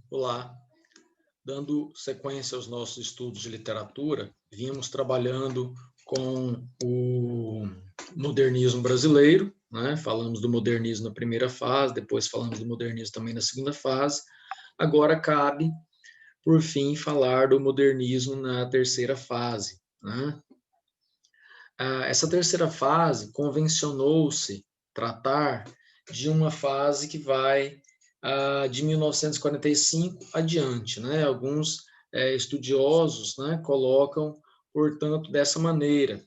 Olá, dando sequência aos nossos estudos de literatura, vimos trabalhando com o modernismo brasileiro, né? Falamos do modernismo na primeira fase, depois falamos do modernismo também na segunda fase. Agora cabe, por fim, falar do modernismo na terceira fase, né? Essa terceira fase convencionou-se tratar de uma fase que vai de 1945 adiante, né? Alguns estudiosos, né, colocam, portanto, dessa maneira,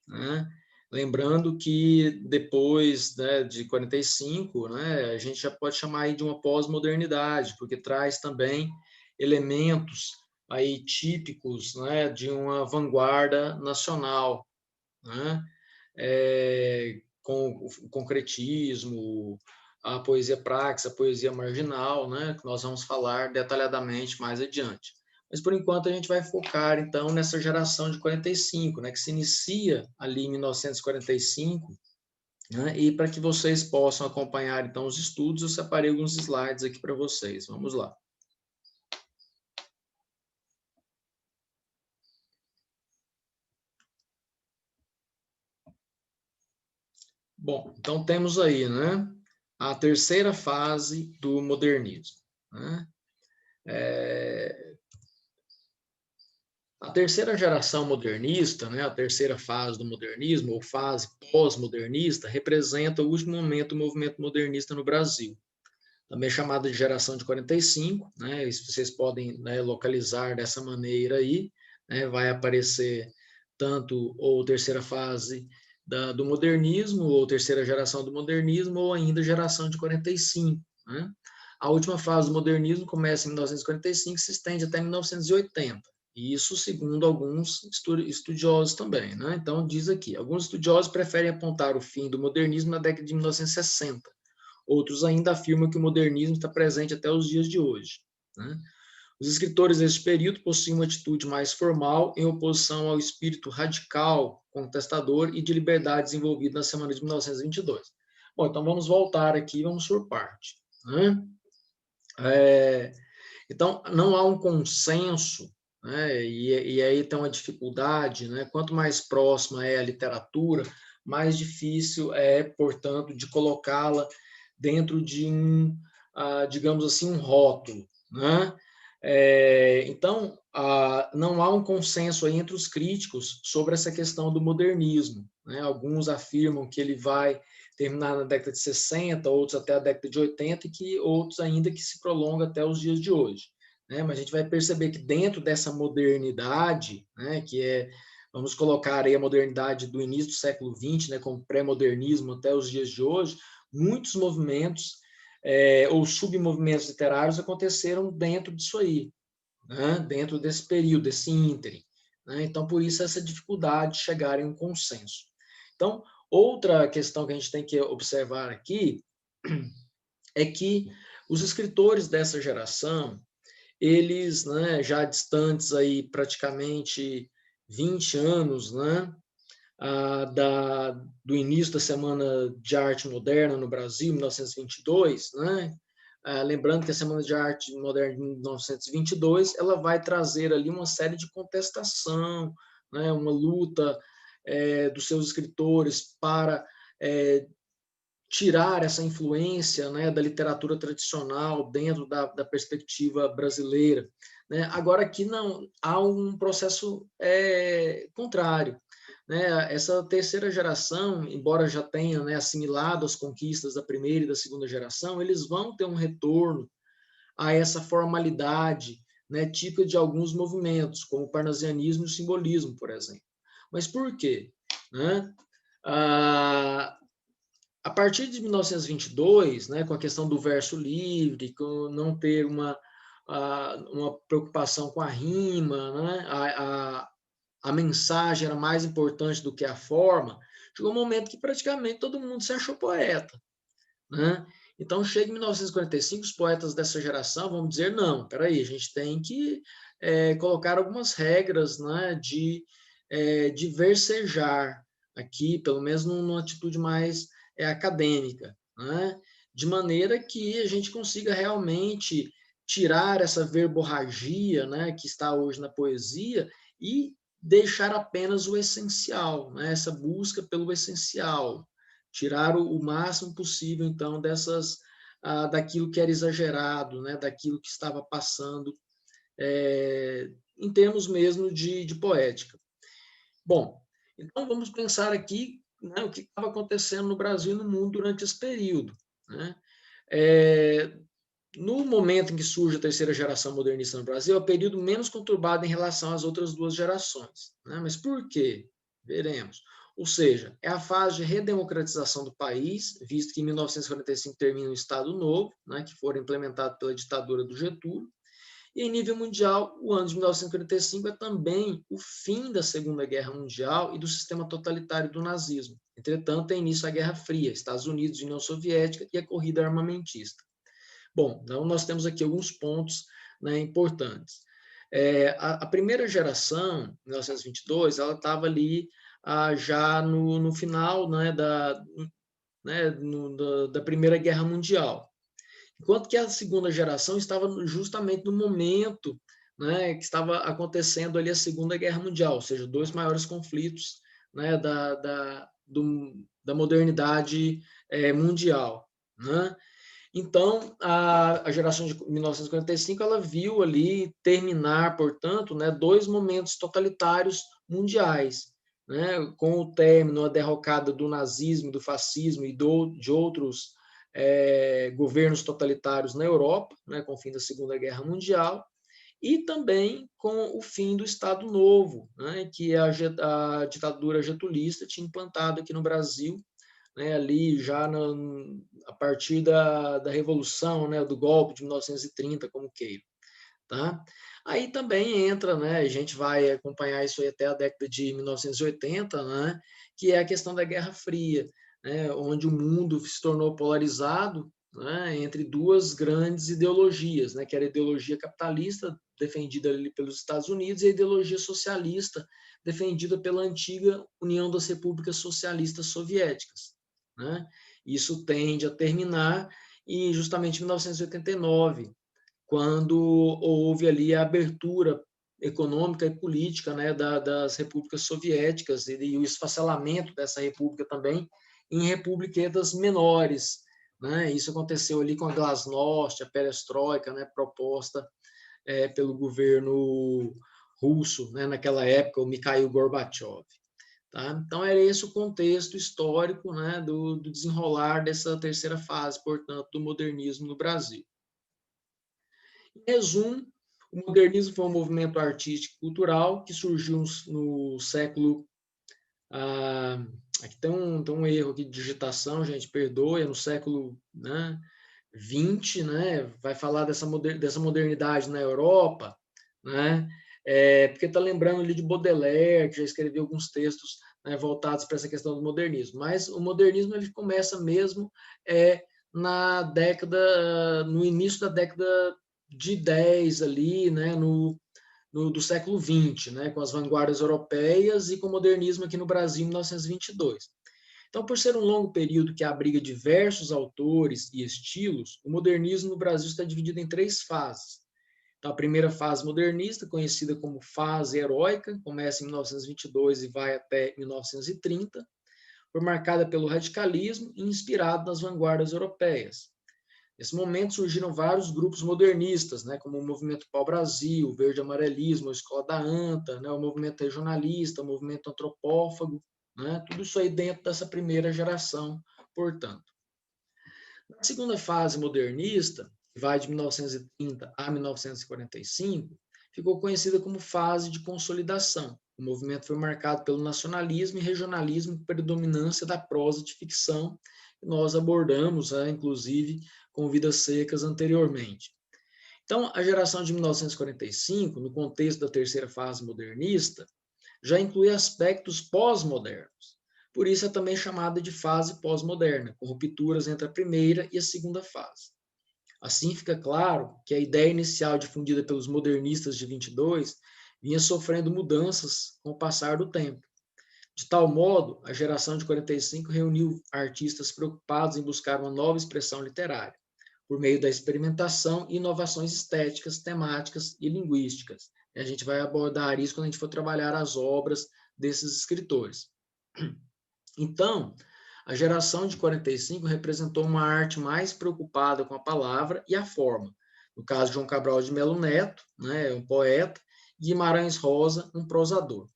né? Lembrando que depois, né, de 45, né, a gente já pode chamar aí de uma pós-modernidade, porque traz também elementos aí típicos, né, de uma vanguarda nacional, né? Com o concretismo, a poesia praxe, a poesia marginal, né? Que nós vamos falar detalhadamente mais adiante. Mas, por enquanto, a gente vai focar, então, nessa geração de 45, né? Que se inicia ali em 1945, né? E para que vocês possam acompanhar, então, os estudos, eu separei alguns slides aqui para vocês. Vamos lá. Bom, então temos aí, né, a terceira fase do modernismo, né? A terceira geração modernista, né, a terceira fase do modernismo, ou fase pós-modernista, representa o último momento do movimento modernista no Brasil. Também é chamada de geração de 45, né, vocês podem, né, localizar dessa maneira aí, né, vai aparecer tanto ou terceira fase do modernismo, ou terceira geração do modernismo, ou ainda geração de 45. Né? A última fase do modernismo começa em 1945 e se estende até 1980. E isso segundo alguns estudiosos também. Né? Então, diz aqui, alguns estudiosos preferem apontar o fim do modernismo na década de 1960. Outros ainda afirmam que o modernismo está presente até os dias de hoje. Né? Os escritores desse período possuem uma atitude mais formal em oposição ao espírito radical, contestador e de liberdade desenvolvido na semana de 1922. Bom, então vamos voltar aqui, vamos por parte. Né? Então, não há um consenso, né? E aí tem uma dificuldade, né? Quanto mais próxima é a literatura, mais difícil é, portanto, de colocá-la dentro de um, digamos assim, um rótulo, né? Então, não há um consenso aí entre os críticos sobre essa questão do modernismo, né? Alguns afirmam que ele vai terminar na década de 60, outros até a década de 80, e que outros ainda que se prolonga até os dias de hoje. Né? Mas a gente vai perceber que dentro dessa modernidade, né, que é, vamos colocar aí a modernidade do início do século XX, né, como pré-modernismo até os dias de hoje, muitos movimentos ou submovimentos literários aconteceram dentro disso aí, né, dentro desse período, desse ínterim. Né? Então, por isso, essa dificuldade de chegar em um consenso. Então, outra questão que a gente tem que observar aqui é que os escritores dessa geração, eles, né, já distantes aí praticamente 20 anos, né, do início da Semana de Arte Moderna no Brasil, 1922, né, lembrando que a Semana de Arte Moderna de 1922, ela vai trazer ali uma série de contestação, né, uma luta dos seus escritores para tirar essa influência, né, da literatura tradicional dentro da perspectiva brasileira. Né? Agora, aqui não há um processo contrário. Né? Essa terceira geração, embora já tenha, né, assimilado as conquistas da primeira e da segunda geração, eles vão ter um retorno a essa formalidade, né, típica de alguns movimentos, como o parnasianismo e o simbolismo, por exemplo. Mas por quê? Né? A partir de 1922, né, com a questão do verso livre, com não ter uma preocupação com a rima, né, a mensagem era mais importante do que a forma, chegou um momento que praticamente todo mundo se achou poeta. Né? Então, chega em 1945, os poetas dessa geração vão dizer, não, espera aí, a gente tem que colocar algumas regras, né, de versejar aqui, pelo menos numa atitude mais acadêmica, né? De maneira que a gente consiga realmente tirar essa verborragia, né, que está hoje na poesia e deixar apenas o essencial, né, essa busca pelo essencial, tirar o máximo possível, então, daquilo que era exagerado, né, daquilo que estava passando, em termos mesmo de poética. Bom, então vamos pensar aqui, né, o que estava acontecendo no Brasil e no mundo durante esse período, né? No momento em que surge a terceira geração modernista no Brasil, é o período menos conturbado em relação às outras duas gerações, né? Mas por quê? Veremos. Ou seja, é a fase de redemocratização do país, visto que em 1945 termina o Estado Novo, né, que foi implementado pela ditadura do Getúlio, e em nível mundial, o ano de 1945 é também o fim da Segunda Guerra Mundial e do sistema totalitário do nazismo. Entretanto, tem início a Guerra Fria, Estados Unidos e União Soviética e a corrida armamentista. Bom, então nós temos aqui alguns pontos, né, importantes. A primeira geração, 1922, ela estava ali já no final, né, da Primeira Guerra Mundial. Enquanto que a segunda geração estava justamente no momento, né, que estava acontecendo ali a Segunda Guerra Mundial, ou seja, dois maiores conflitos, né, da modernidade mundial, né? Então, a geração de 1945 ela viu ali terminar, portanto, né, dois momentos totalitários mundiais, né, com o término, a derrocada do nazismo, do fascismo e de outros governos totalitários na Europa, né, com o fim da Segunda Guerra Mundial, e também com o fim do Estado Novo, né, que a ditadura getulista tinha implantado aqui no Brasil, né, ali já a partir da Revolução, né, do golpe de 1930, como queira. Tá? Aí também entra, né, a gente vai acompanhar isso aí até a década de 1980, né, que é a questão da Guerra Fria, né, onde o mundo se tornou polarizado, né, entre duas grandes ideologias, né, que era a ideologia capitalista, defendida ali pelos Estados Unidos, e a ideologia socialista, defendida pela antiga União das Repúblicas Socialistas Soviéticas. Né? Isso tende a terminar e justamente em 1989, quando houve ali a abertura econômica e política, né, das repúblicas soviéticas e o esfacelamento dessa república também em repúblicas menores, né? Isso aconteceu ali com a glasnost, a perestroika, né, proposta pelo governo russo, né, naquela época, o Mikhail Gorbachev. Tá? Então, era esse o contexto histórico, né, do desenrolar dessa terceira fase, portanto, do modernismo no Brasil. Em resumo, o modernismo foi um movimento artístico e cultural que surgiu no século... aqui tem um erro aqui de digitação, gente, perdoe, é no século, né, 20, né, vai falar dessa modernidade na Europa, né, porque está lembrando ali de Baudelaire, que já escreveu alguns textos, né, voltados para essa questão do modernismo. Mas o modernismo ele começa mesmo no início da década de 10 ali, né, do século 20, né, com as vanguardas europeias e com o modernismo aqui no Brasil em 1922. Então, por ser um longo período que abriga diversos autores e estilos, o modernismo no Brasil está dividido em três fases. Então, a primeira fase modernista, conhecida como fase heróica, começa em 1922 e vai até 1930, foi marcada pelo radicalismo e inspirado nas vanguardas europeias. Nesse momento surgiram vários grupos modernistas, né, como o Movimento Pau-Brasil, o Verde Amarelismo, a Escola da Anta, né, o Movimento Regionalista, o Movimento Antropófago, né, tudo isso aí dentro dessa primeira geração, portanto. Na segunda fase modernista, que vai de 1930 a 1945, ficou conhecida como fase de consolidação. O movimento foi marcado pelo nacionalismo e regionalismo com predominância da prosa de ficção, que nós abordamos, inclusive, com Vidas Secas anteriormente. Então, a geração de 1945, no contexto da terceira fase modernista, já inclui aspectos pós-modernos. Por isso é também chamada de fase pós-moderna, com rupturas entre a primeira e a segunda fase. Assim fica claro que a ideia inicial difundida pelos modernistas de 22 vinha sofrendo mudanças com o passar do tempo. De tal modo, a geração de 45 reuniu artistas preocupados em buscar uma nova expressão literária. por meio da experimentação e inovações estéticas, temáticas e linguísticas. E a gente vai abordar isso quando a gente for trabalhar as obras desses escritores. Então, a geração de 45 representou uma arte mais preocupada com a palavra e a forma. No caso de João Cabral de Melo Neto, né, um poeta, e Guimarães Rosa, um prosador.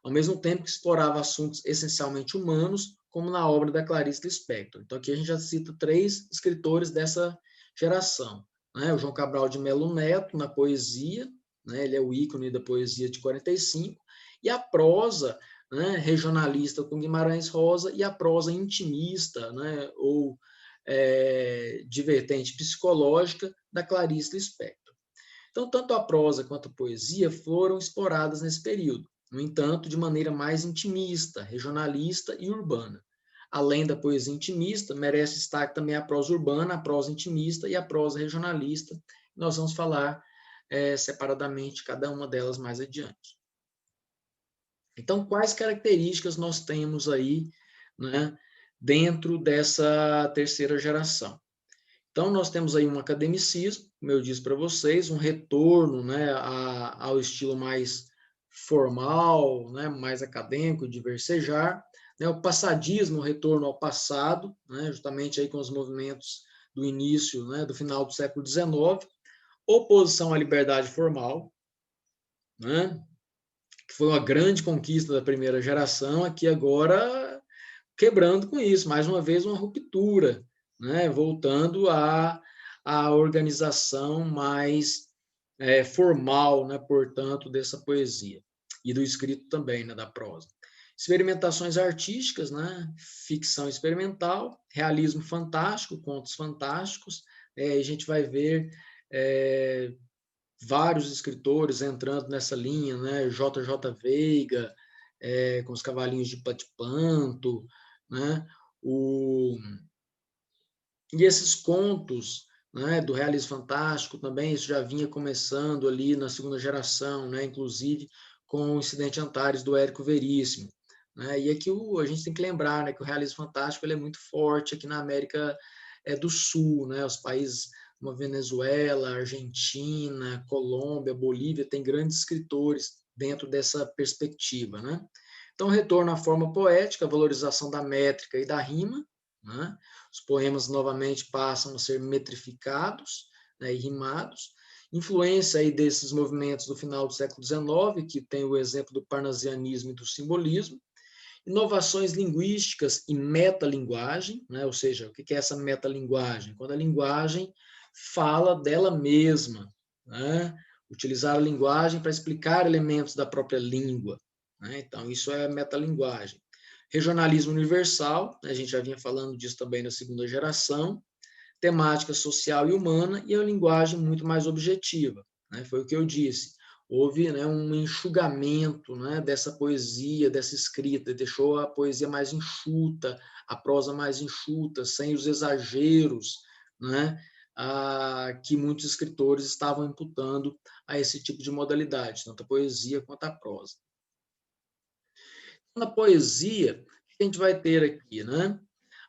Ao mesmo tempo que explorava assuntos essencialmente humanos, como na obra da Clarice Lispector. Então, aqui a gente já cita 3 escritores dessa geração. Né? O João Cabral de Melo Neto, na poesia, né? Ele é o ícone da poesia de 45, e a prosa, né, regionalista com Guimarães Rosa, e a prosa intimista, né, ou de vertente psicológica da Clarice Lispector. Então, tanto a prosa quanto a poesia foram exploradas nesse período, no entanto, de maneira mais intimista, regionalista e urbana. Além da poesia intimista, merece destaque também a prosa urbana, a prosa intimista e a prosa regionalista. Nós vamos falar separadamente cada uma delas mais adiante. Então, quais características nós temos aí, né, dentro dessa terceira geração? Então, nós temos aí um academicismo, como eu disse para vocês, um retorno, né, ao estilo mais formal, né, mais acadêmico, de versejar, né, o passadismo, o retorno ao passado, né, justamente aí com os movimentos do início, né, do final do século XIX, oposição à liberdade formal, né, que foi uma grande conquista da primeira geração, aqui agora quebrando com isso, mais uma vez uma ruptura, né? Voltando à organização mais formal, né? Portanto, dessa poesia, e do escrito também, né? Da prosa. Experimentações artísticas, né? Ficção experimental, realismo fantástico, contos fantásticos, a gente vai ver vários escritores entrando nessa linha, né? J.J. Veiga, com os Cavalinhos de Patipanto, né? E esses contos, né, do realismo fantástico também, isso já vinha começando ali na segunda geração, né? Inclusive com o Incidente Antares do Érico Veríssimo. Né? E aqui a gente tem que lembrar, né, que o realismo fantástico ele é muito forte aqui na América do Sul, né? Os países como a Venezuela, Argentina, Colômbia, Bolívia, tem grandes escritores dentro dessa perspectiva. Né? Então, retorno à forma poética, valorização da métrica e da rima. Né? Os poemas, novamente, passam a ser metrificados, né, e rimados. Influência aí desses movimentos do final do século XIX, que tem o exemplo do parnasianismo e do simbolismo. Inovações linguísticas e metalinguagem, né? Ou seja, o que é essa metalinguagem? Quando a linguagem fala dela mesma, né? Utilizar a linguagem para explicar elementos da própria língua, né? Então, isso é metalinguagem. Regionalismo universal, a gente já vinha falando disso também na segunda geração, temática social e humana, e a linguagem muito mais objetiva, né? Foi o que eu disse. Houve, né, um enxugamento, né, dessa poesia, dessa escrita, deixou a poesia mais enxuta, a prosa mais enxuta, sem os exageros, né, que muitos escritores estavam imputando a esse tipo de modalidade, tanto a poesia quanto a prosa. Na poesia, o que a gente vai ter aqui, né?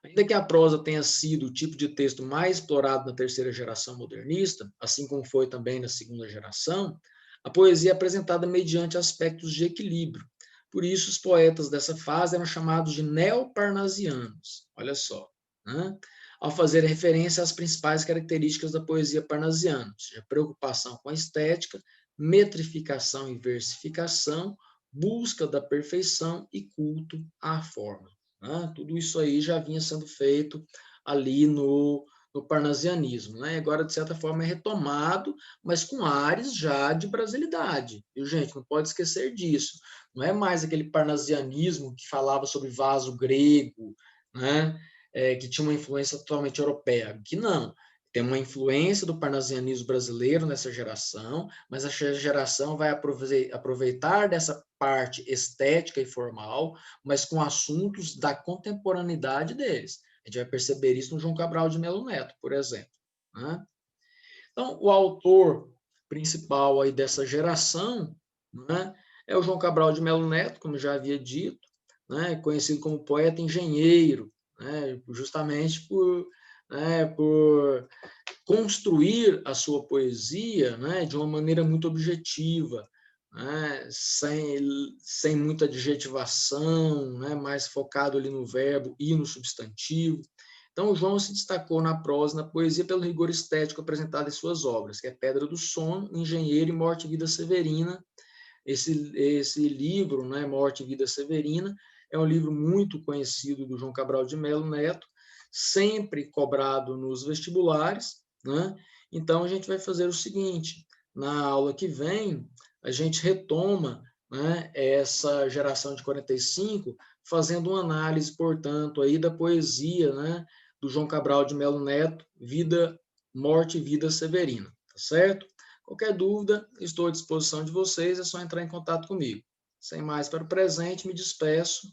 Ainda que a prosa tenha sido o tipo de texto mais explorado na terceira geração modernista, assim como foi também na segunda geração, a poesia é apresentada mediante aspectos de equilíbrio. Por isso, os poetas dessa fase eram chamados de neoparnasianos. Olha só, né? Ao fazer referência às principais características da poesia parnasiana, ou seja, preocupação com a estética, metrificação e versificação, busca da perfeição e culto à forma. Né? Tudo isso aí já vinha sendo feito ali no parnasianismo. Né? Agora, de certa forma, é retomado, mas com ares já de brasilidade. E, gente, não pode esquecer disso. Não é mais aquele parnasianismo que falava sobre vaso grego, né? Que tinha uma influência totalmente europeia. Que não. Tem uma influência do parnasianismo brasileiro nessa geração, mas essa geração vai aproveitar dessa parte estética e formal, mas com assuntos da contemporaneidade deles. A gente vai perceber isso no João Cabral de Melo Neto, por exemplo. Né? Então, o autor principal aí dessa geração, né, é o João Cabral de Melo Neto, como já havia dito, né, conhecido como poeta engenheiro, né, justamente por né, por construir a sua poesia, né, de uma maneira muito objetiva, né, sem muita adjetivação, né, mais focado ali no verbo e no substantivo. Então, o João se destacou na prosa e na poesia pelo rigor estético apresentado em suas obras, que é Pedra do Sono, Engenheiro e Morte e Vida Severina. Esse livro, né, Morte e Vida Severina, é um livro muito conhecido do João Cabral de Melo Neto, sempre cobrado nos vestibulares, né? Então, a gente vai fazer o seguinte, na aula que vem, a gente retoma, né, essa geração de 45, fazendo uma análise, portanto, aí da poesia, né, do João Cabral de Melo Neto, Vida, Morte e Vida Severina, tá certo? Qualquer dúvida, estou à disposição de vocês, é só entrar em contato comigo. Sem mais para o presente, me despeço